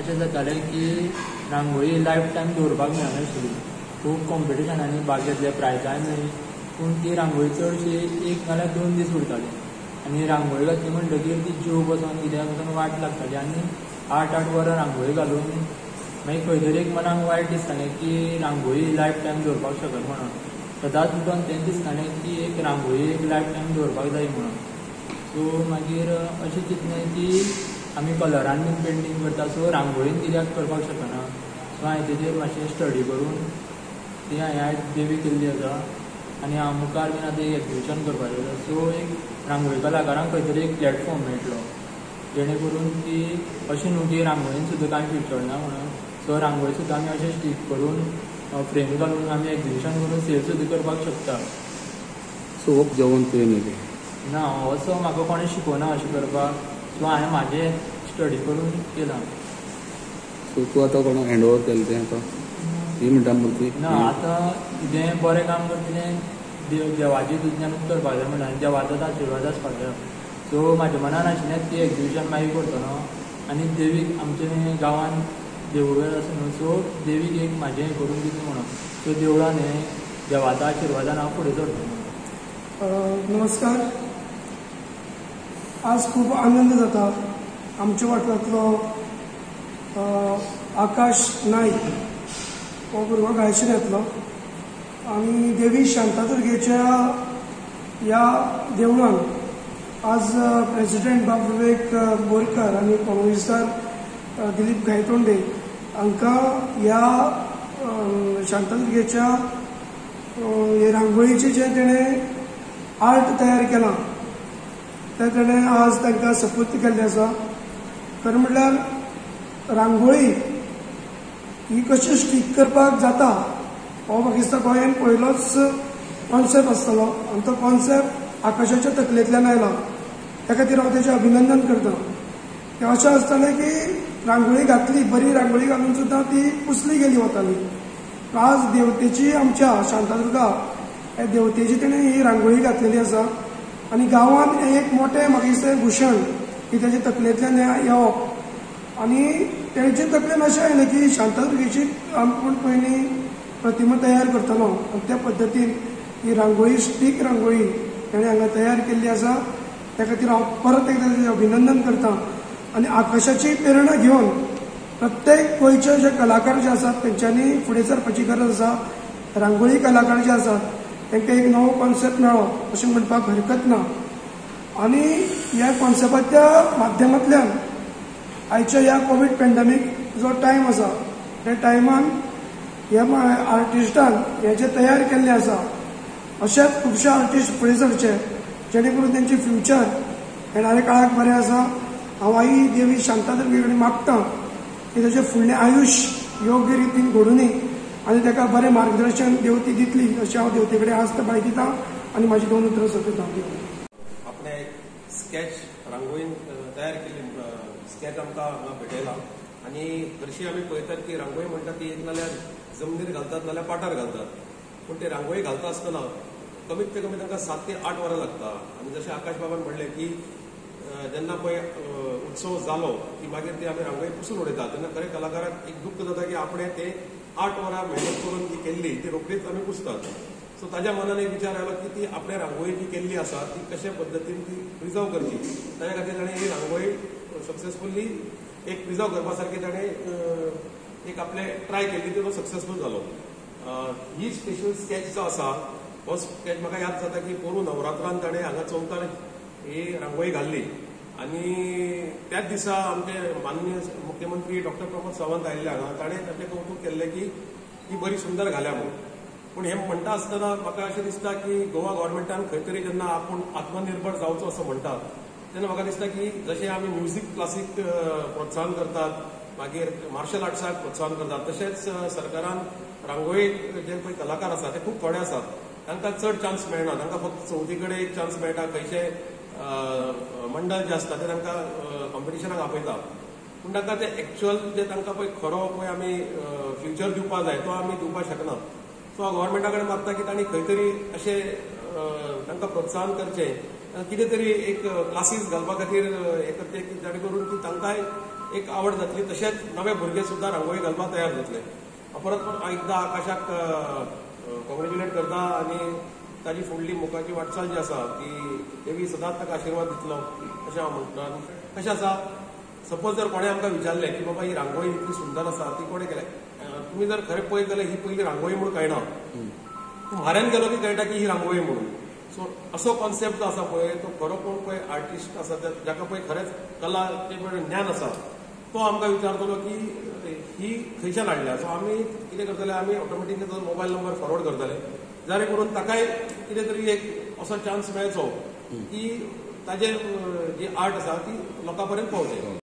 अशें जातालें की रांगोळी लायफ टायम दवरपाक मेळनाशिल्ली. खूब कॉम्पिटिशनांनी भाग घेतले, प्रायजाय मेळ्ळी, पूण ती रांगोळी चडशी 1 नाल्यार 2 दीस उरताली. आनी रांगोळी घातली म्हणटकीर ती जीव बसोन कित्याक वचून वाट लागताली. आनी 8-8 वरां रांगोळी घालून मागीर खंय तरी एक मनाक वायट दिसतालें की रांगोळी लायफ टायम दवरपाक शकना म्हणून. सदांच उठून तें दिसतालें की एक रांगोळी एक लायफ टायम दवरपाक जाय म्हणून. सो मागीर अशें चिंतलें की आमी कलरान बीन पेंटींग करता, सो रांगोळीन कित्याक करपाक शकना. सो हांवें तेजेर मातशें स्टडी करून ती हांवें आयज देवी केल्ली आसा. आनी हांव मुखार बीन आतां एक एक्झिबिशन करपाचें आसा. सो एक रांगोळी कलाकारांक खंय तरी एक प्लॅटफॉर्म मेळटलो, जेणे करून की अशें न्हू की रांगोळीन सुद्दां कांय फ्युचर ना म्हणून. सो रांगोळी सुद्दां आमी अशें स्टीक करून फ्रेम घालून आमी एक्झिबिशन करून सेल सुद्दां करपाक शकता. सो हो जेवण तुवें न्ही ना, असो म्हाका कोणें शिकोवना अशें करपाक. सो हांवें म्हाजें स्टडी करून केलां. सो तूं आतां कोणाक हँड ओवर केलें तें आतां ती म्हणटा मूर्ती ना, आतां कितें बरें काम करतलें देवाची तुज्यानूच करपाक जाय म्हणून देवाचोच आशिर्वाद आसपाक जाय. सो म्हाज्या मनान आशिल्लें ती एक्झिबिशन मागीर करतलो आनी देवीक आमचे गांवांत देवूळ आसा न्हू, सो देवीक एक म्हाजें हें करून दितलें म्हणून. सो देवळान हें देवाच्या आशिर्वादान हांव फुडें सरतलों. नमस्कार. आज खूब आनंद जाता. आमच्या वाठारांतलो आकाश नायक हो भुरगो गायशीर येतलो आनी देवी शांतादुर्गेच्या ह्या देवळान आज प्रेसिडेंट बाब विवेक बोरकार आनी काँग्रेसदार दिलीप गायतोंडे हांकां ह्या शांतादुर्गेच्या रांगोळीचे जे तेणें आर्ट तयार केलां तें तेणें आज तांकां सपूर्द केल्लें आसा. खरें म्हणल्यार रांगोळी ही कशी स्टीक करपाक जाता हो म्हाका दिसता गोंयांत पयलोच कॉन्सेप्ट आसतलो आनी तो कॉन्सेप्ट आकाशाच्या तकलेंतल्यान आयला. त्या खातीर हांव तेजें अभिनंदन करता. तें अशें आसतालें की रांगोळी घातली, बरी रांगोळी घालून सुद्दां ती पुसली गेली वताली. आज देवतेची आमच्या शांतादुर्गा ह्या देवतेची तेणें ही रांगोळी घातलेली आसा आनी गांवांत हें एक मोठें म्हाका दिसता भुशण की तेजे तकलेंतल्यान येवप. आनी तेजे तकलेन अशें आयलें की शांतादुर्गेची आपूण पयलीं प्रतिमा तयार करतलो आनी त्या पद्दतीन ही रांगोळी स्टीक रांगोळी तेणें हांगा तयार केल्ली आसा. त्या खातीर हांव परत एकदां तेजें अभिनंदन करतां. आनी आकाशाची प्रेरणा घेवन प्रत्येक गोंयचे जे कलाकार जे आसात तेंच्यांनी फुडें सरपाची गरज आसा. रांगोळी कलाकार जे आसात तांकां एक नवो कॉन्सेप्ट मेळ्ळो अशें म्हणपाक हरकत ना. आनी ह्या कॉन्सेप्टाच्या माध्यमांतल्यान आयच्या ह्या कोवीड पॅन्डेमीक जो टायम आसा त्या टायमान ह्या आर्टिस्टान हें जें तयार केल्लें आसा अशेच खुबशे आर्टिस्ट फुडें सरचे जेणे करून तेंचें फ्युचर येणाऱ्या काळाक बरें आसा. हांव आई देवी शांतादुर्गे कडेन मागतां की तेजें फुडलें आयुश्य योग्य रितीन घडूनी आनी ताका बरें मार्गदर्शन देवती दितली अशें हांव देवते कडेन आस्त बाळगितां आनी म्हाजी 2 उतरां सोंपयतां. आपणे स्केच रांगोळीन तयार केल्ली स्केच आमकां हांगा भेटयला आनी हरशीं आमी पळयतात की रांगोळी म्हणटा ती एक नाल्यार जमनीर घालतात नाल्यार पाटार घालतात. पूण ती रांगोळी घालता आसतना कमीत ते कमी तांकां 7 ते 8 वरां लागता. आनी जशें आकाश बाबान म्हणलें की जेन्ना पळय उत्सव जालो की मागीर ती आमी रांगोळी पुसून उडयतात तेन्ना खरें कलाकाराक एक दुख्ख जाता की आपणें ते 8 वरां मेहनत करून ती केल्ली ती रोखडीच आमी पुसतात. सो ताज्या मनान एक विचार आयलो की ती आपणे रांगोळी जी केल्ली आसा ती कशा पद्दतीन ती प्रिजर्व करची. ताज्या खातीर ताणें ही रांगोळी सक्सेसफुली एक प्रिजर्व करपा सारकी ताणें एक आपले ट्राय केल्ली तो सक्सेसफूल जालो. ही स्पेशल स्केच जो आसा हो स्केच म्हाका याद जाता की पोरू नवरात्रान ताणें हांगा चवथार ही रांगोळी घाल्ली आनी त्याच दिसा आमचे माननीय मुख्यमंत्री डॉक्टर प्रमोद सावंत आयिल्ले हांगा ताणें ताचें कौतूक केल्लें की ही बरी सुंदर घाल्या म्हणून. पूण हें म्हणटा आसतना म्हाका अशें दिसता की गोवा गव्हर्मेंटान खंय तरी जेन्ना आपूण आत्मनिर्भर जावचो असो म्हणटा तेन्ना म्हाका दिसता की जशें आमी म्युझीक क्लासीक प्रोत्साहन करतात मागीर मार्शल आर्ट्साक प्रोत्साहन करतात तशेंच सरकारान रांगोळी जे पळय कलाकार आसा ते खूब थोडे आसात तांकां चड चान्स मेळना. तांकां फक्त चवथी कडेन एक चान्स मेळटा. खंयचे मंडळ जे आसता ते तांकां कॉम्पिटिशनाक आपयता पूण तांकां ते एक्च्युअल जे तांकां पळय खरो पळय आमी फ्युचर दिवपाक जाय तो आमी दिवपाक शकना. सो हांव गव्हर्मेंटा कडेन मागता की तांणी खंय तरी अशें तांकां प्रोत्साहन करचें कितें तरी एक क्लासीस घालपा खातीर हें करचें की जेणे करून की तांकांय एक आवड जातली, तशेंच नवे भुरगे सुद्दां रांगोळी घालपाक तयार जातले. परत एकदां आकाशाक कॉंग्रेच्युलेट करता आनी ताजी फुडली मुखाची वाटचाल जी आसा ती देवी सदांच ताका आशिर्वाद दितलो अशें हांव म्हणटा. कशें आसा, सपोज जर कोणें आमकां विचारलें की बाबा ही रांगोळी इतली सुंदर आसा ती कोणें केल्या, तुमी जर खरें पळयत जाल्यार ही पयली रांगोळी म्हणून कळना, म्हाऱ्यान गेलो की कळटा की ही रांगोळी म्हणून. सो असो कॉन्सेप्ट जो आसा पळय तो खरो कोण पळय आर्टिस्ट आसा जाका पळय खरेंच कला ज्ञान आसा तो आमकां विचारतलो की ही खंयच्यान हाडल्या. सो आमी कितें करतले, आमी ऑटोमॅटिकली ताजो मोबायल नंबर फॉरवर्ड करतले, जारे करून ताकाय कितें तरी एक असो चान्स मेळचो की ताजे जी आर्ट आसा ती लोकां पर्यंत पावचे.